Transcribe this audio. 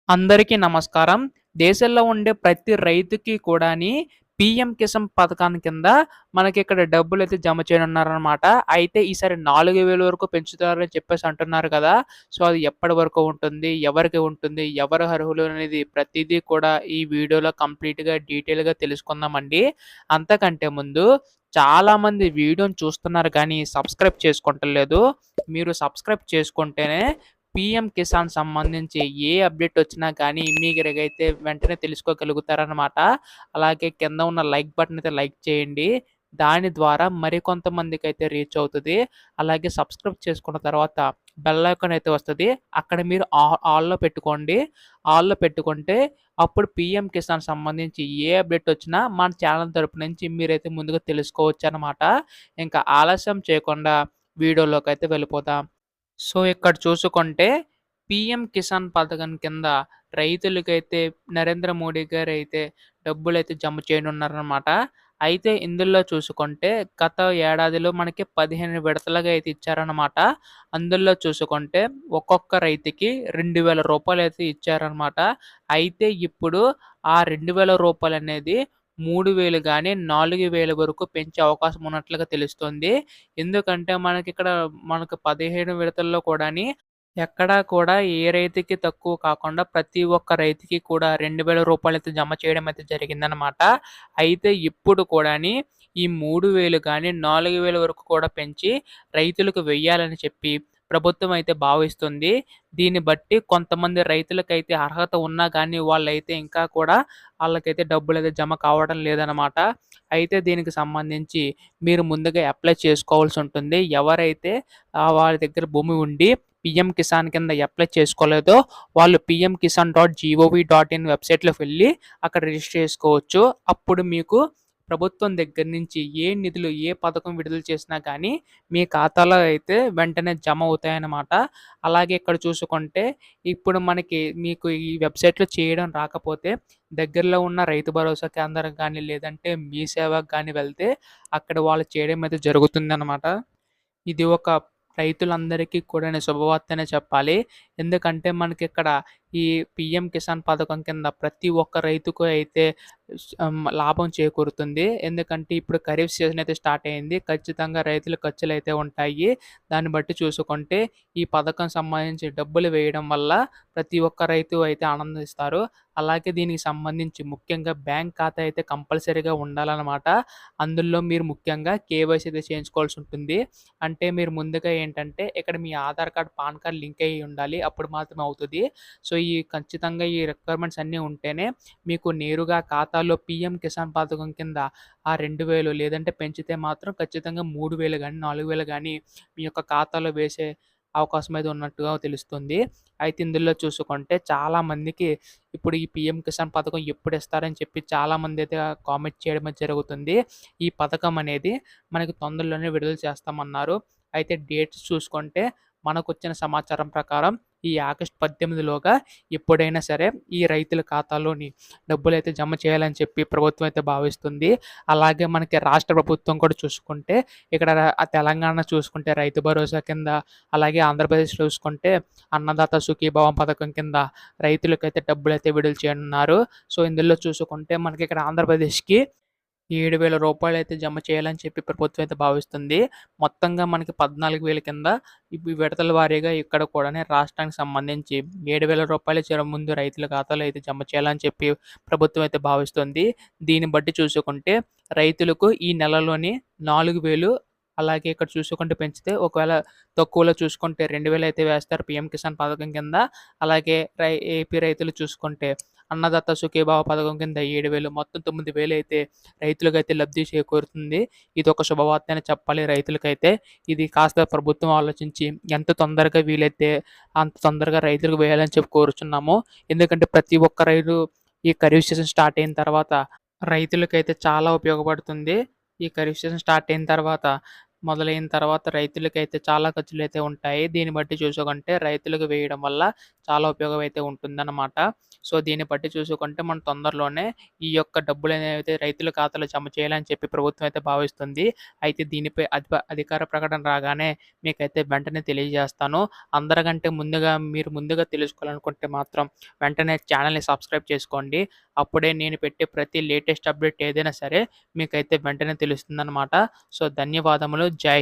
అందరికీ నమస్కారం. దేశంలో ఉండే ప్రతి రైతుకి కూడాని పీఎం కిసాన్ పథకాన్ని కింద మనకిక్కడ డబ్బులైతే జమ చేయనున్నారనమాట. అయితే ఈసారి 4000 వరకు పెంచుతారని చెప్పేసి అంటున్నారు కదా! సో, అది ఎప్పటి వరకు ఉంటుంది? ఎవరికి ఉంటుంది? ఎవరు అర్హులు అనేది ప్రతీదీ కూడా ఈ వీడియోలో కంప్లీట్‌గా డీటెయిల్‌గా తెలుసుకుందామండి. అంతకంటే ముందు చాలామంది వీడియోని చూస్తున్నారు కానీ సబ్స్క్రైబ్ చేసుకుంటలేదు. మీరు సబ్స్క్రైబ్ చేసుకుంటేనే పీఎం కిసాన్ సంబంధించి ఏ అప్డేట్ వచ్చినా కానీ మీకైతే వెంటనే తెలుసుకోగలుగుతారనమాట. అలాగే కింద ఉన్న లైక్ బటన్ అయితే లైక్ చేయండి. దాని ద్వారా మరికొంతమందికైతే రీచ్ అవుతది. అలాగే సబ్స్క్రైబ్ చేసుకున్న తర్వాత బెల్ ఐకాన్ అయితే వస్తది. అక్కడ మీరు ఆల్‌లో పెట్టుకోండి. ఆల్‌లో పెట్టుకుంటే అప్పుడు పీఎం కిసాన్ సంబంధించి ఏ అప్డేట్ వచ్చినా మన ఛానల్ తరపు నుంచి మీరైతే ముందుగా తెలుసుకోవచ్చనమాట. ఇంకా ఆలస్యం చేయకుండా వీడియోలోకైతే వెళ్ళిపోదాం. సో, ఇక్కడ చూసుకుంటే పీఎం కిసాన్ పథకం కింద రైతులకైతే నరేంద్ర మోడీ గారైతే డబ్బులైతే జమ చేయనున్నారనమాట. అయితే ఇందులో చూసుకుంటే గత ఏడాదిలో మనకి 15 విడతలుగా అయితే ఇచ్చారనమాట. అందులో చూసుకుంటే ఒక్కొక్క రైతుకి రూ. 2000 అయితే ఇచ్చారనమాట. అయితే ఇప్పుడు ఆ రూ. 2000 అనేది 3000 గాని, 4000 వరకు పెంచే అవకాశం ఉన్నట్లుగా తెలుస్తుంది. ఎందుకంటే మనకు 15 విడతల్లో కూడాని ఎక్కడా కూడా ఏ రైతుకి తక్కువ కాకుండా ప్రతి ఒక్క రైతుకి కూడా రూ. 2000 అయితే జమ చేయడం అయితే జరిగిందనమాట. అయితే ఇప్పుడు కూడాని ఈ 3000 గాని, 4000 వరకు కూడా పెంచి రైతులకు వెయ్యాలని చెప్పి ప్రభుత్వం అయితే భావిస్తుంది. దీన్ని బట్టి కొంతమంది రైతులకైతే అర్హత ఉన్నా గానీ వాళ్ళైతే ఇంకా కూడా ఆళ్ళకైతే డబ్బులైతే జమ కావడం లేదనమాట. అయితే దీనికి సంబంధించి మీరు ముందుగా అప్లై చేసుకోవాల్సుంటుంది. ఎవరైతే వారి దగ్గర భూమి ఉండి పీఎం కిసాన్ కింద అప్లై చేసుకోలేదో వాళ్ళు pmkisan.gov.in వెబ్‌సైట్‌లోకి వెళ్లి అక్కడ రిజిస్టర్ చేసుకోవచ్చు. అప్పుడు మీకు ప్రభుత్వం దగ్గర నుంచి ఏ నిధులు, ఏ పథకం విడుదల చేసినా కానీ మీ ఖాతాలో అయితే వెంటనే జమ అవుతాయన్నమాట. అలాగే ఇక్కడ చూసుకుంటే ఇప్పుడు మీకు ఈ వెబ్‌సైట్‌లో చేయడం రాకపోతే దగ్గరలో ఉన్న రైతు భరోసా కేంద్రం గానీ, లేదంటే మీ సేవకు గానీ వెళ్తే అక్కడ వాళ్ళు చేయడం అయితే జరుగుతుందనమాట. ఇది ఒక రైతులందరికీ కూడాను శుభవార్తనే చెప్పాలి. ఎందుకంటే మనకిక్కడ ఈ పీఎం కిసాన్ పథకం కింద ప్రతి ఒక్క రైతుకు అయితే లాభం చేకూరుతుంది. ఎందుకంటే ఇప్పుడు ఖరీఫ్ సీజన్ అయితే స్టార్ట్ అయింది. ఖచ్చితంగా రైతుల ఖర్చులైతే ఉంటాయి. దాన్ని బట్టి చూసుకుంటే ఈ పథకం సంబంధించి డబ్బులు వేయడం వల్ల ప్రతి ఒక్క రైతు అయితే ఆనందిస్తారు. అలాగే దీనికి సంబంధించి ముఖ్యంగా బ్యాంక్ ఖాతా అయితే కంపల్సరీగా ఉండాలనమాట. అందులో మీరు ముఖ్యంగా కేవైసీ అయితే చేయించుకోవాల్సుంటుంది. అంటే మీరు ముందుగా ఏంటంటే ఇక్కడ మీ Aadhaar card, PAN card link అయ్యి ఉండాలి. అప్పుడు మాత్రమే అవుతది. సో, ఖచ్చితంగా ఈ రిక్వైర్మెంట్స్ అన్నీ ఉంటేనే మీకు నేరుగా ఖాతాలో పీఎం కిసాన్ పథకం కింద ఆ 2000 లేదంటే పెంచితే మాత్రం ఖచ్చితంగా 3000 గాని, 4000 గాని మీ యొక్క ఖాతాలో వేసే అవకాశం అయితే ఉన్నట్టుగా తెలుస్తుంది. అయితే ఇందులో చూసుకుంటే చాలామందికి ఇప్పుడు ఈ పీఎం కిసాన్ పథకం ఎప్పుడిస్తారని చెప్పి చాలామందైతే కామెంట్ చేయడం అయితే జరుగుతుంది. ఈ పథకం అనేది మనకి తొందరలోనే విడుదల చేస్తామన్నారు. అయితే డేట్స్ చూసుకుంటే మనకొచ్చిన సమాచారం ప్రకారం ఈ ఆగస్టు 18లోగా ఎప్పుడైనా సరే ఈ రైతుల ఖాతాలోని డబ్బులైతే జమ చేయాలని చెప్పి ప్రభుత్వం అయితే భావిస్తుంది. అలాగే మనకి రాష్ట్ర ప్రభుత్వం కూడా చూసుకుంటే ఇక్కడ తెలంగాణ చూసుకుంటే రైతు భరోసా కింద, అలాగే ఆంధ్రప్రదేశ్ చూసుకుంటే అన్నదాత సుఖీభవ పథకం కింద రైతులకైతే డబ్బులైతే విడుదల చేయనున్నారు. సో, ఇందులో చూసుకుంటే మనకిక్కడ ఆంధ్రప్రదేశ్‌కి రూ. 7,000 అయితే జమ చేయాలని చెప్పి ప్రభుత్వం అయితే భావిస్తుంది. మొత్తంగా మనకి 14,000 కింద విడతల వారీగా ఇక్కడ కూడాను రాష్ట్రానికి సంబంధించి రూ. 7,000 ముందు రైతుల ఖాతాలో అయితే జమ చేయాలని చెప్పి ప్రభుత్వం అయితే భావిస్తుంది. దీన్ని బట్టి చూసుకుంటే రైతులకు ఈ నెలలోని 4,000 అలాగే ఇక్కడ చూసుకుంటే పెంచితే ఒకవేళ తక్కువలో చూసుకుంటే 2,000 అయితే వేస్తారు పీఎం కిసాన్ పథకం కింద. అలాగే ఏపీ రైతులు చూసుకుంటే అన్నదాత సుఖీభావ పథకం కింద 7,000 మొత్తం 9,000 అయితే రైతులకైతే లబ్ధి చేకూరుతుంది. ఇదొక శుభవార్త అని చెప్పాలి రైతులకైతే. ఇది కాస్త ప్రభుత్వం ఆలోచించి ఎంత తొందరగా వీలైతే అంత తొందరగా రైతులకు వేయాలని చెప్పి కోరుచున్నాము. ఎందుకంటే ప్రతి ఒక్క రైతు ఈ ఖరీఫ్ సీజన్ స్టార్ట్ అయిన తర్వాత రైతులకైతే చాలా ఉపయోగపడుతుంది. ఈ ఖరీఫ్ సీజన్ స్టార్ట్ అయిన తర్వాత మొదలైన తర్వాత రైతులకైతే చాలా ఖర్చులైతే ఉంటాయి. దీన్ని బట్టి చూసుకుంటే రైతులకు వేయడం వల్ల చాలా ఉపయోగం అయితే ఉంటుందన్నమాట. సో, దీన్ని బట్టి చూసుకుంటే మనం తొందరలోనే ఈ యొక్క డబ్బులనేవైతే రైతుల ఖాతాలో జమ చేయాలని చెప్పి ప్రభుత్వం అయితే భావిస్తుంది. అయితే దీనిపై అధికార ప్రకటన రాగానే మీకైతే వెంటనే తెలియజేస్తాను. అందరికంటే మీరు ముందుగా తెలుసుకోవాలనుకుంటే మాత్రం వెంటనే ఛానల్‌ని సబ్స్క్రైబ్ చేసుకోండి. అప్పుడే నేను పెట్టే ప్రతి లేటెస్ట్ అప్డేట్ ఏదైనా సరే మీకైతే వెంటనే తెలుస్తుందన్నమాట. సో, ధన్యవాదములు. జై